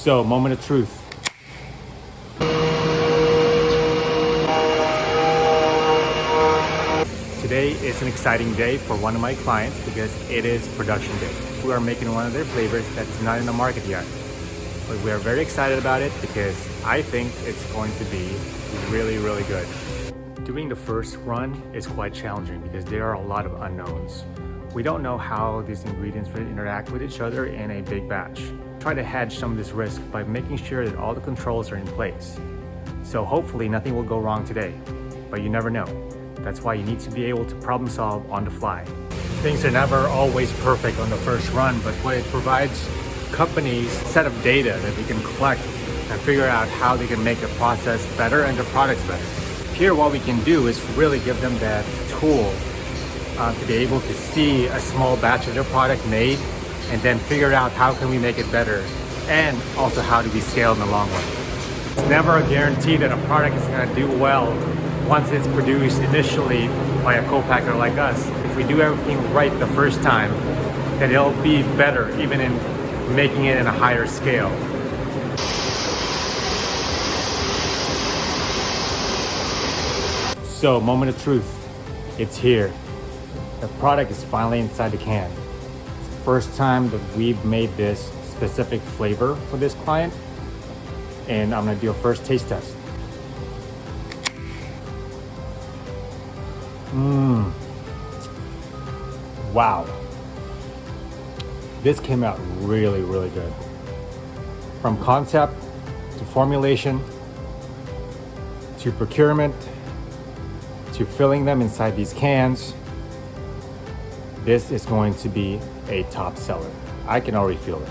So, moment of truth. Today is an exciting day for one of my clients because it is production day. We are making one of their flavors that is not in the market yet. But we are very excited about it because I think it's going to be really, really good. Doing the first run is quite challenging because there are a lot of unknowns. We don't know how these ingredients will interact with each other in a big batch. Try to hedge some of this risk by making sure that all the controls are in place. So hopefully nothing will go wrong today, but you never know. That's why you need to be able to problem solve on the fly. Things are never always perfect on the first run, but what it provides companies a set of data that they can collect and figure out how they can make the process better and the products better. Here what we can do is really give them that tool to be able to see a small batch of their product made and then figure out how can we make it better and also how do we scale in the long run. It's never a guarantee that a product is going to do well once it's produced initially by a co-packer like us. If we do everything right the first time, then it'll be better even in making it in a higher scale. So, moment of truth, it's here. The product is finally inside the can. It's the first time that we've made this specific flavor for this client, and I'm gonna do a first taste test. Wow. This came out really, really good. From concept to formulation to procurement to filling them inside these cans, this is going to be a top seller. I can already feel it.